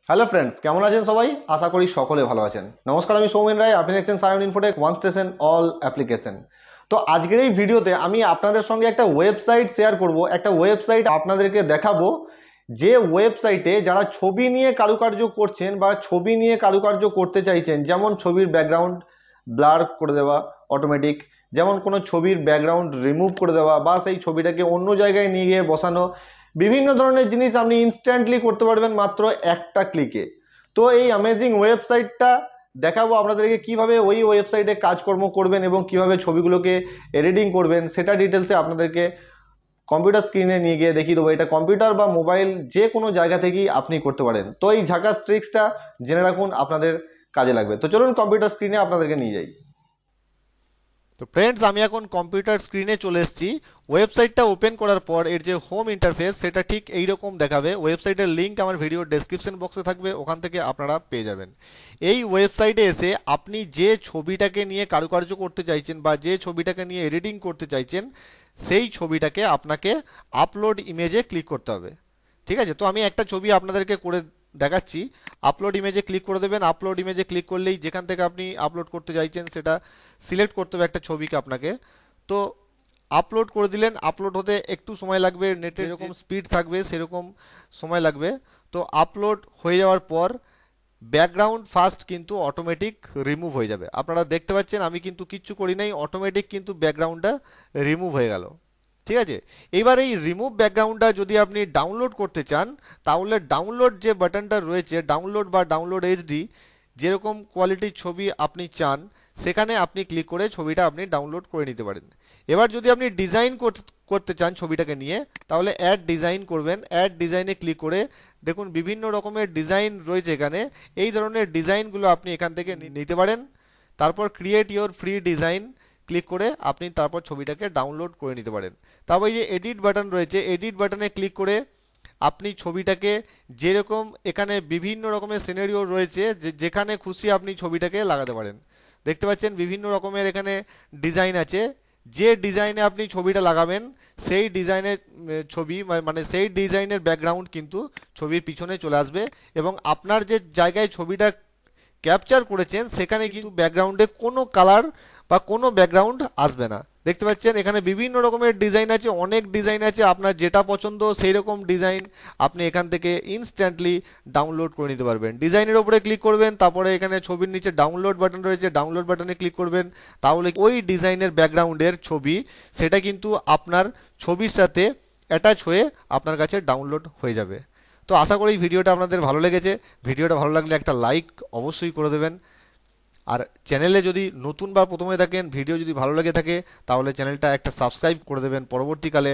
Hello friends, কেমন আছেন সবাই? আশা করি সকলে ভালো আছেন। নমস্কার, আমি সৌমেন রায়। আপনি দেখছেন Sayan Infotech one station all application. তো আজকের এই ভিডিওতে আমি আপনাদের সঙ্গে একটা ওয়েবসাইট শেয়ার করব। একটা ওয়েবসাইট আপনাদেরকে দেখাবো, যে ওয়েবসাইটে যারা ছবি নিয়ে কারুকার্য করছেন বা ছবি নিয়ে কারুকার্য করতে চাইছেন, যেমন ছবির ব্যাকগ্রাউন্ড ব্লার করে দেওয়া অটোমেটিক, যেমন কোনো ছবির ব্যাকগ্রাউন্ড রিমুভ করে দেওয়া বা সেই ছবিটাকে অন্য জায়গায় নিয়ে গিয়ে বসানো, বিভিন্ন ধরনের জিনিস আপনি ইনস্ট্যান্টলি করতে পারবেন মাত্র একটা ক্লিকে। তো এই অ্যামেজিং ওয়েবসাইটটা দেখাবো আপনাদেরকে, কিভাবে ওই ওয়েবসাইটে কাজকর্ম করবেন এবং কিভাবে ছবিগুলোকে এডিটিং করবেন, সেটা ডিটেলসে আপনাদেরকে কম্পিউটার স্ক্রিনে নিয়ে গিয়ে দেখিয়ে দেবো। এটা কম্পিউটার বা মোবাইল যে কোনো জায়গা থেকেই আপনি করতে পারেন। তো এই ঝাকাস ট্রিক্সটা জেনে রাখুন, আপনাদের কাজে লাগবে। তো চলুন কম্পিউটার স্ক্রিনে আপনাদেরকে নিয়ে যাই। তো ফ্রেন্ডস, আমি এখন কম্পিউটার স্ক্রিনে চলে এসেছি। ওয়েবসাইটটা ওপেন করার পর এর যে হোম ইন্টারফেস সেটা ঠিক এই রকম দেখাবে। ওয়েবসাইটের লিংক আমার ভিডিওর ডেসক্রিপশন বক্সে থাকবে, ওখান থেকে আপনারা পেয়ে যাবেন। এই ওয়েবসাইটে এসে আপনি যে ছবিটাকে নিয়ে কারুকার্য করতে চাইছেন বা যে ছবিটাকে নিয়ে এডিটিং করতে চাইছেন, সেই ছবিটাকে আপনাকে আপলোড ইমেজে ক্লিক করতে হবে। ঠিক আছে, তো আমি একটা ছবি আপনাদেরকে করে দেখাচ্ছি। আপলোড ইমেজে ক্লিক করে দেবেন। আপলোড ইমেজে ক্লিক করলেই যেখান থেকে আপনি আপলোড করতে চাইছেন সেটা সিলেক্ট করতে হবে একটা ছবিকে আপনাকে। তো আপলোড করে দিলেন। আপলোড হতে একটু সময় লাগবে, নেটের যেরকম স্পিড থাকবে সেরকম সময় লাগবে। তো আপলোড হয়ে যাওয়ার পর ব্যাকগ্রাউন্ড ফার্স্ট কিন্তু অটোমেটিক রিমুভ হয়ে যাবে। আপনারা দেখতে পাচ্ছেন আমি কিন্তু কিচ্ছু করি নাই, অটোমেটিক কিন্তু ব্যাকগ্রাউন্ডটা রিমুভ হয়ে গেল। ঠিক আছে, এইবার এই রিমুভ ব্যাকগ্রাউন্ডটা যদি আপনি ডাউনলোড করতে চান, তাহলে ডাউনলোড যে বাটনটা রয়েছে, ডাউনলোড বা ডাউনলোড এইচডি, যেরকম কোয়ালিটির ছবি আপনি চান সেখানে আপনি ক্লিক করে ছবিটা আপনি ডাউনলোড করে নিতে পারেন। এবার যদি আপনি ডিজাইন করতে চান ছবিটাকে নিয়ে, তাহলে অ্যাড ডিজাইন করবেন। অ্যাড ডিজাইনে ক্লিক করে দেখুন বিভিন্ন রকমের ডিজাইন রয়েছে এখানে। এই ধরনের ডিজাইনগুলো আপনি এখান থেকে নিতে পারেন। তারপর create your free design click করে আপনি তারপর ছবিটাকে ডাউনলোড করে নিতে পারেন। তারপর এই যে এডিট বাটন রয়েছে, এডিট বাটনে ক্লিক করে আপনি ছবিটাকে যেরকম, এখানে বিভিন্ন রকমের সিনারিও রয়েছে, যেখানে খুশি আপনি ছবিটাকে লাগাতে পারেন। দেখতে পাচ্ছেন বিভিন্ন রকমের এখানে ডিজাইন আছে। যে ডিজাইনে আপনি ছবিটা লাগাবেন সেই ডিজাইনের ছবি, মানে সেই ডিজাইনের ব্যাকগ্রাউন্ড কিন্তু ছবির পিছনে চলে আসবে, এবং আপনার যে জায়গায় ছবিটা ক্যাপচার করেছেন সেখানে কিন্তু ব্যাকগ্রাউন্ডে কোনো কালার বা কোনো ব্যাকগ্রাউন্ড আসবে না। দেখতে পাচ্ছেন এখানে বিভিন্ন রকমের ডিজাইন আছে, অনেক ডিজাইন আছে। আপনার যেটা পছন্দ সেই রকম ডিজাইন আপনি এখান থেকে ইনস্ট্যান্টলি ডাউনলোড করে নিতে পারবেন। ডিজাইনের উপরে ক্লিক করবেন, তারপরে এখানে ছবির নিচে ডাউনলোড বাটন রয়েছে, ডাউনলোড বাটনে ক্লিক করবেন। তাহলে ওই ডিজাইনের ব্যাকগ্রাউন্ডের ছবি সেটা কিন্তু আপনার ছবির সাথে অ্যাটাচ হয়ে আপনার কাছে ডাউনলোড হয়ে যাবে। তো আশা করি ভিডিওটা আপনাদের ভালো লেগেছে। ভিডিওটা ভালো লাগলে একটা লাইক অবশ্যই করে দেবেন। আর চ্যানেলে যদি নতুন বা প্রথমে থাকেন, ভিডিও যদি ভালো লেগে থাকে, তাহলে চ্যানেলটা একটা সাবস্ক্রাইব করে দেবেন পরবর্তীকালে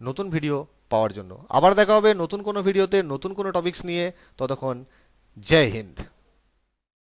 নতুন ভিডিও পাওয়ার জন্য। আবার দেখা হবে নতুন কোনো ভিডিওতে, নতুন কোনো টপিকস নিয়ে। ততক্ষণ জয় হিন্দ।